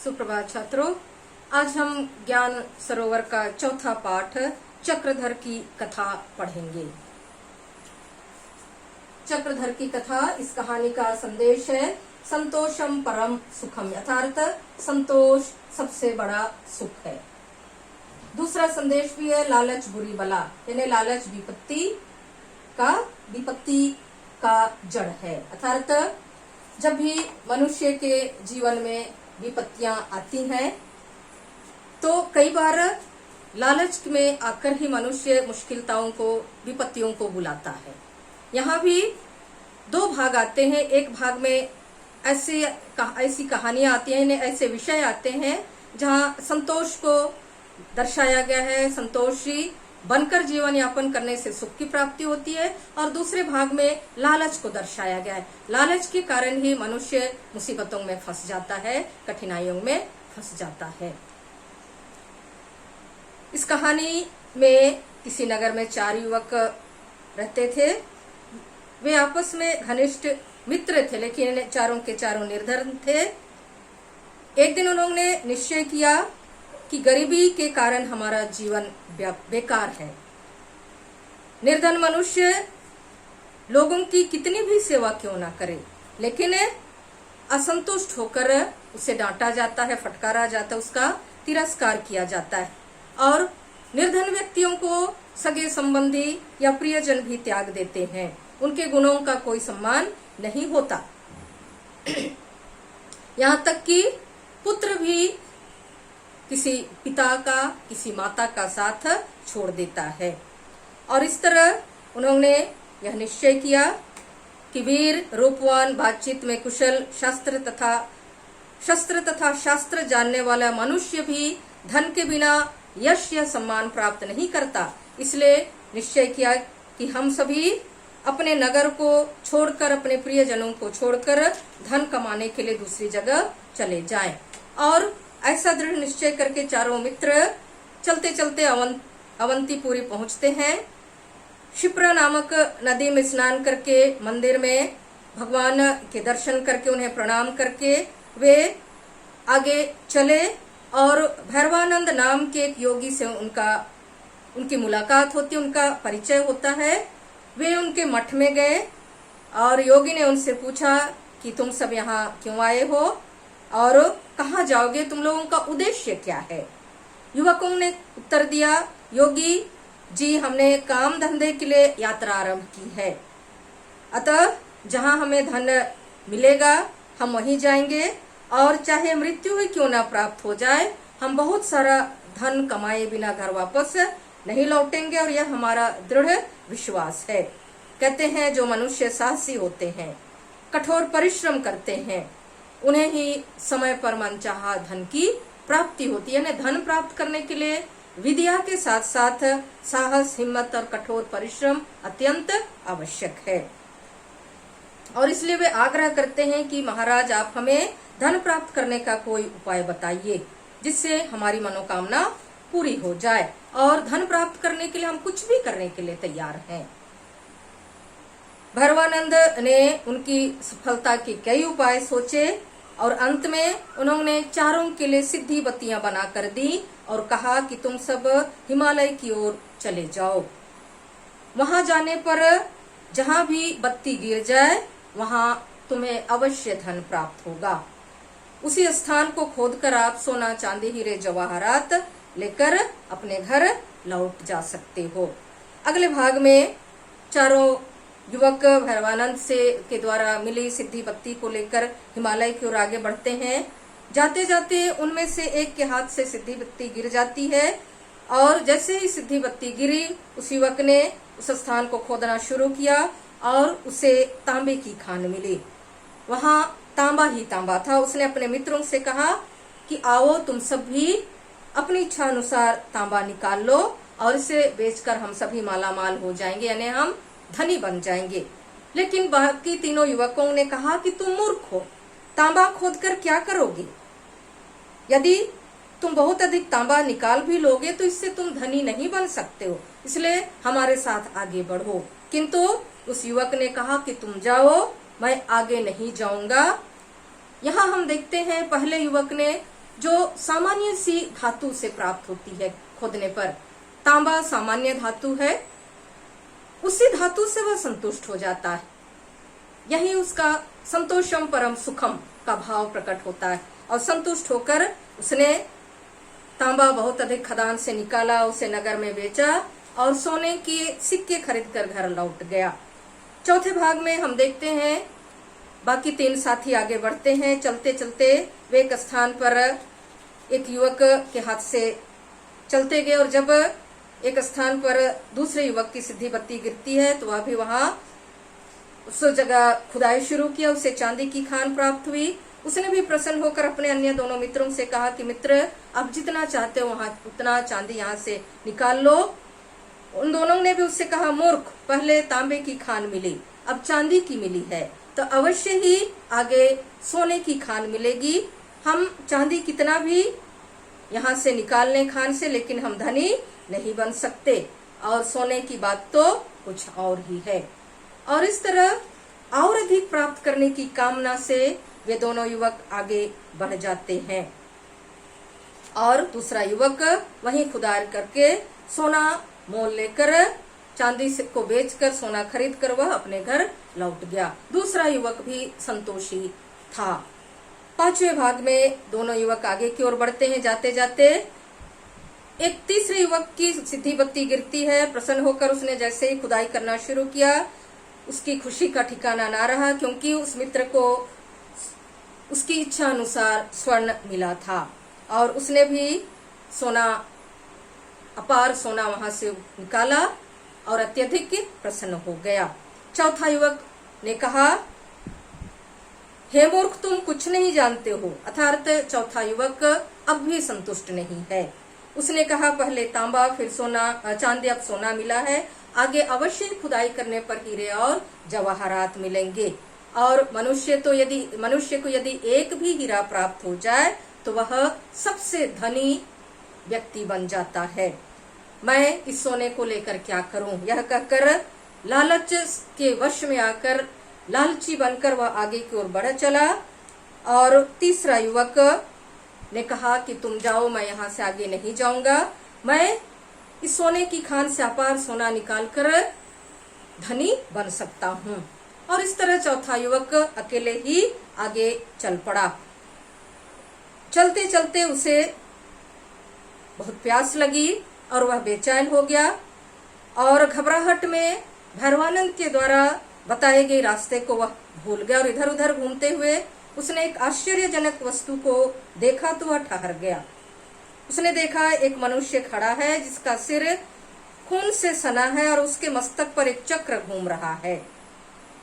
सुप्रभात छात्रों, आज हम ज्ञान सरोवर का चौथा पाठ चक्रधर की कथा पढ़ेंगे। चक्रधर की कथा, इस कहानी का संदेश है संतोषम परम सुखम, यथार्थ संतोष सबसे बड़ा सुख है। दूसरा संदेश भी है लालच बुरी बला, यानी लालच विपत्ति का जड़ है। अर्थात जब भी मनुष्य के जीवन में विपत्तियां आती हैं तो कई बार लालच में आकर ही मनुष्य मुश्किलताओं को, विपत्तियों को बुलाता है। यहाँ भी दो भाग आते हैं। एक भाग में ऐसी कहानियां आती हैं, ऐसे विषय आते हैं जहाँ संतोष को दर्शाया गया है, संतोषी बनकर जीवन यापन करने से सुख की प्राप्ति होती है। और दूसरे भाग में लालच को दर्शाया गया है। लालच के कारण ही मनुष्य मुसीबतों में फंस जाता है, कठिनाइयों में फंस जाता है। इस कहानी में किसी नगर में 4 युवक रहते थे। वे आपस में घनिष्ठ मित्र थे, लेकिन चारों के चारों निर्धन थे। एक दिन उन्होंने निश्चय किया कि गरीबी के कारण हमारा जीवन बेकार है। निर्धन मनुष्य लोगों की कितनी भी सेवा क्यों ना करे, लेकिन असंतुष्ट होकर उसे डांटा जाता है, फटकारा जाता है, उसका तिरस्कार किया जाता है। और निर्धन व्यक्तियों को सगे संबंधी या प्रियजन भी त्याग देते हैं, उनके गुणों का कोई सम्मान नहीं होता। यहाँ तक कि पुत्र भी किसी पिता का, किसी माता का साथ छोड़ देता है। और इस तरह उन्होंने यह निश्चय किया कि वीर, रूपवान, बातचीत में कुशल, शस्त्र तथा शास्त्र जानने वाला मनुष्य भी धन के बिना यश या सम्मान प्राप्त नहीं करता। इसलिए निश्चय किया कि हम सभी अपने नगर को छोड़कर, अपने प्रियजनों को छोड़कर धन कमाने के लिए दूसरी जगह चले जाएं। और ऐसा दृढ़ निश्चय करके चारों मित्र चलते चलते अवंतीपुरी पहुंचते हैं। क्षिप्रा नामक नदी में स्नान करके, मंदिर में भगवान के दर्शन करके, उन्हें प्रणाम करके वे आगे चले। और भैरवानंद नाम के एक योगी से उनकी मुलाकात होती है, उनका परिचय होता है। वे उनके मठ में गए और योगी ने उनसे पूछा कि तुम सब यहाँ क्यों आए हो और कहाँ जाओगे, तुम लोगों का उद्देश्य क्या है। युवकों ने उत्तर दिया, योगी जी, हमने काम धंधे के लिए यात्रा आरंभ की है, अतः जहाँ हमें धन मिलेगा हम वहीं जाएंगे, और चाहे मृत्यु ही क्यों ना प्राप्त हो जाए, हम बहुत सारा धन कमाए बिना घर वापस नहीं लौटेंगे, और यह हमारा दृढ़ विश्वास है। कहते हैं जो मनुष्य साहसी होते हैं, कठोर परिश्रम करते हैं, उन्हें ही समय पर मनचाहा धन की प्राप्ति होती है। यानी धन प्राप्त करने के लिए विद्या के साथ साथ साहस, हिम्मत और कठोर परिश्रम अत्यंत आवश्यक है। और इसलिए वे आग्रह करते हैं कि महाराज, आप हमें धन प्राप्त करने का कोई उपाय बताइए जिससे हमारी मनोकामना पूरी हो जाए, और धन प्राप्त करने के लिए हम कुछ भी करने के लिए तैयार हैं। भैरवानंद ने उनकी सफलता के कई उपाय सोचे और अंत में उन्होंने चारों के लिए सिद्धि बत्तियां बनाकर दी और कहा कि तुम सब हिमालय की ओर चले जाओ। वहां जाने पर जहां भी बत्ती गिर जाए वहां तुम्हें अवश्य धन प्राप्त होगा। उसी स्थान को खोदकर आप सोना, चांदी, हीरे, जवाहरात लेकर अपने घर लौट जा सकते हो। अगले भाग में चारों युवक भैरवानंद के द्वारा मिली सिद्धि बत्ती को लेकर हिमालय की ओर आगे बढ़ते हैं। जाते जाते उनमें से एक के हाथ से सिद्धि बत्ती गिर जाती है, और जैसे ही सिद्धि बत्ती गिरी, उस युवक ने उस स्थान को खोदना शुरू किया और उसे तांबे की खान मिली। वहां तांबा ही तांबा था। उसने अपने मित्रों से कहा कि आओ तुम सब भी अपनी इच्छा अनुसार तांबा निकाल लो और इसे बेचकर हम सभी मालामाल हो जाएंगे, यानी हम धनी बन जाएंगे। लेकिन बाकी तीनों युवकों ने कहा कि तुम मूर्ख हो, तांबा खोदकर क्या करोगे? यदि तुम बहुत अधिक तांबा निकाल भी लोगे तो इससे तुम धनी नहीं बन सकते हो, इसलिए हमारे साथ आगे बढ़ो। किंतु उस युवक ने कहा कि तुम जाओ, मैं आगे नहीं जाऊंगा। यहाँ हम देखते हैं पहले युवक ने जो सामान्य सी धातु से प्राप्त होती है खोदने पर। तांबा सामान्य धातु है, उसी धातु से वह संतुष्ट हो जाता है। यही उसका संतोषम परम सुखम का भाव प्रकट होता है। और संतुष्ट होकर उसने तांबा बहुत अधिक खदान से निकाला, उसे नगर में बेचा और सोने के सिक्के खरीद कर घर लौट गया। चौथे भाग में हम देखते हैं बाकी 3 साथी आगे बढ़ते हैं। चलते चलते वे एक स्थान पर एक युवक के हाथ से चलते गए, और जब एक स्थान पर दूसरे युवक की सिद्धि बत्ती गिरती है तो वह भी वहां उस जगह खुदाई शुरू किया। उसे चांदी की खान प्राप्त हुई। उसने भी प्रसन्न होकर अपने अन्य दोनों मित्रों से कहा कि मित्र, आप जितना चाहते हो वहां उतना चांदी यहाँ से निकाल लो। उन दोनों ने भी उससे कहा, मूर्ख, पहले तांबे की खान मिली, अब चांदी की मिली है तो अवश्य ही आगे सोने की खान मिलेगी। हम चांदी कितना भी यहाँ से निकाल लें खान से, लेकिन हम धनी नहीं बन सकते, और सोने की बात तो कुछ और ही है। और इस तरह और अधिक प्राप्त करने की कामना से वे दोनों युवक आगे बढ़ जाते हैं, और दूसरा युवक वहीं खुदाई करके सोना मोल लेकर चांदी को बेचकर सोना खरीद कर वह अपने घर लौट गया। दूसरा युवक भी संतोषी था। 5वें भाग में दोनों युवक आगे की ओर बढ़ते हैं। जाते जाते एक तीसरे युवक की सिद्धि बत्ती गिरती है। प्रसन्न होकर उसने जैसे ही खुदाई करना शुरू किया, उसकी खुशी का ठिकाना ना रहा, क्योंकि उस मित्र को उसकी इच्छा अनुसार स्वर्ण मिला था, और उसने भी सोना, अपार सोना वहां से निकाला और अत्यधिक प्रसन्न हो गया। चौथा युवक ने कहा, हे मूर्ख, तुम कुछ नहीं जानते हो। अर्थात चौथा युवक अब भी संतुष्ट नहीं है। उसने कहा, पहले तांबा फिर सोना, चांदी, अब सोना मिला है, आगे अवश्य खुदाई करने पर हीरे और जवाहरात मिलेंगे। और मनुष्य को यदि एक भी हीरा प्राप्त हो जाए तो वह सबसे धनी व्यक्ति बन जाता है। मैं इस सोने को लेकर क्या करूं? यह कहकर लालच के वश में आकर लालची बनकर वह आगे की ओर बढ़ चला। और तीसरा युवक ने कहा कि तुम जाओ, मैं यहाँ से आगे नहीं जाऊंगा, मैं इस सोने की खान से अपार सोना निकालकर धनी बन सकता हूँ। और इस तरह चौथा युवक अकेले ही आगे चल पड़ा। चलते चलते उसे बहुत प्यास लगी और वह बेचैन हो गया, और घबराहट में भैरवानंद के द्वारा बताए गए रास्ते को वह भूल गया, और इधर उधर घूमते हुए उसने एक आश्चर्यजनक वस्तु को देखा तो वह ठहर गया। उसने देखा एक मनुष्य खड़ा है जिसका सिर खून से सना है और उसके मस्तक पर एक चक्र घूम रहा है।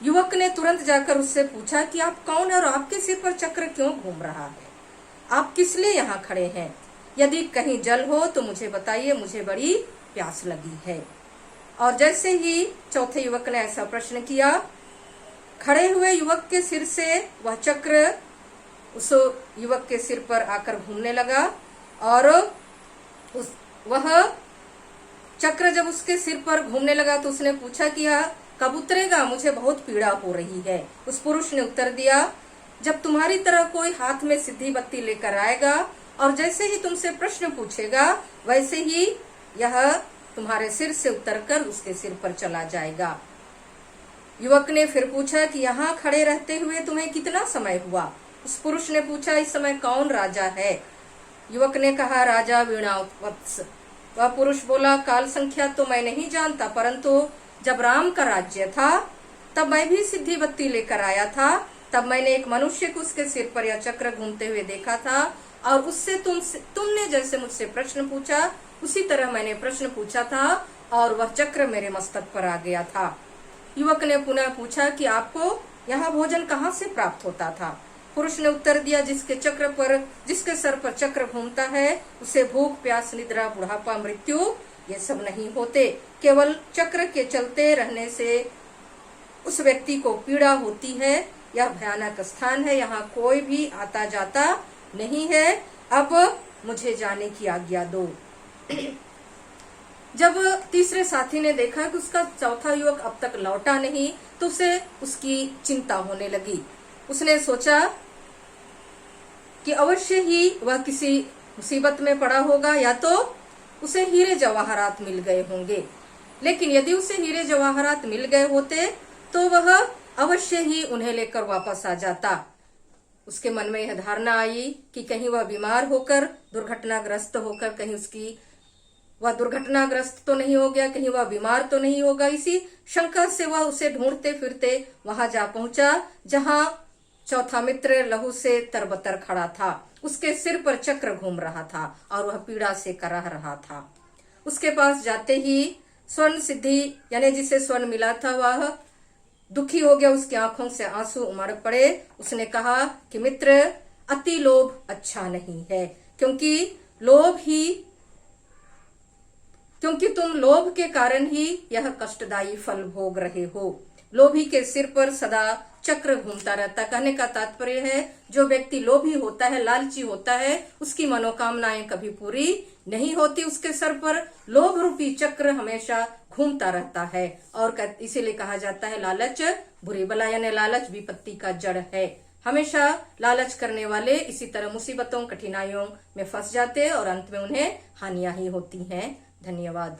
युवक ने तुरंत जाकर उससे पूछा कि आप कौन है और आपके सिर पर चक्र क्यों घूम रहा है? आप किस लिए यहाँ खड़े हैं? यदि कहीं जल हो तो मुझे बताइए, मुझे बड़ी प्यास लगी है। और जैसे ही चौथे युवक ने ऐसा प्रश्न किया, खड़े हुए युवक के सिर से वह चक्र उस युवक के सिर पर आकर घूमने लगा, और वह चक्र जब उसके सिर पर घूमने लगा तो उसने पूछा कि यह कब उतरेगा? मुझे बहुत पीड़ा हो रही है। उस पुरुष ने उत्तर दिया, जब तुम्हारी तरह कोई हाथ में सिद्धि बत्ती लेकर आएगा और जैसे ही तुमसे प्रश्न पूछेगा वैसे ही यह तुम्हारे सिर से उतरकर उसके सिर पर चला जाएगा। युवक ने फिर पूछा कि यहाँ खड़े रहते हुए तुम्हें कितना समय हुआ? उस पुरुष ने पूछा, इस समय कौन राजा है? युवक ने कहा, राजा वीणावत्स। वह पुरुष बोला, काल संख्या तो मैं नहीं जानता, परंतु जब राम का राज्य था तब मैं भी सिद्धि बत्ती लेकर आया था। तब मैंने एक मनुष्य को उसके सिर पर यह चक्र घूमते हुए देखा था, और उससे तुमने जैसे मुझसे प्रश्न पूछा उसी तरह मैंने प्रश्न पूछा था और वह चक्र मेरे मस्तक पर आ गया था। युवक ने पुनः पूछा कि आपको यहाँ भोजन कहाँ से प्राप्त होता था? पुरुष ने उत्तर दिया, जिसके सर पर चक्र घूमता है उसे भूख, प्यास, निद्रा, बुढ़ापा, मृत्यु ये सब नहीं होते। केवल चक्र के चलते रहने से उस व्यक्ति को पीड़ा होती है। यह भयानक स्थान है, यहाँ कोई भी आता जाता नहीं है। अब मुझे जाने की आज्ञा दो। जब तीसरे साथी ने देखा कि उसका चौथा युवक अब तक लौटा नहीं तो उसे उसकी चिंता होने लगी। उसने सोचा कि अवश्य ही वह किसी मुसीबत में पड़ा होगा, या तो उसे हीरे जवाहरात मिल गए होंगे। लेकिन यदि उसे हीरे जवाहरात मिल गए होते तो वह अवश्य ही उन्हें लेकर वापस आ जाता। उसके मन में यह धारणा आई कि कहीं वह बीमार होकर दुर्घटनाग्रस्त होकर कहीं वह दुर्घटनाग्रस्त तो नहीं हो गया, कहीं वह बीमार तो नहीं होगा। इसी शंका से वह उसे ढूंढते फिरते वहां जा पहुंचा जहां चौथा मित्र लहू से तरबतर खड़ा था। उसके सिर पर चक्र घूम रहा था और वह पीड़ा से कराह रहा था। उसके पास जाते ही स्वर्ण सिद्धि यानी जिसे स्वर्ण मिला था वह दुखी हो गया, उसकी आंखों से आंसू उमड़ पड़े। उसने कहा कि मित्र, अति लोभ अच्छा नहीं है, क्योंकि तुम लोभ के कारण ही यह कष्टदायी फल भोग रहे हो। लोभी के सिर पर सदा चक्र घूमता रहता। कहने का तात्पर्य है, जो व्यक्ति लोभी होता है, लालची होता है, उसकी मनोकामनाएं कभी पूरी नहीं होती। उसके सर पर लोभ रूपी चक्र हमेशा घूमता रहता है। और इसीलिए कहा जाता है लालच बुरी बला, यानी लालच विपत्ति का जड़ है। हमेशा लालच करने वाले इसी तरह मुसीबतों कठिनाइयों में फंस जाते और अंत में उन्हें हानियां ही होती हैं। धन्यवाद।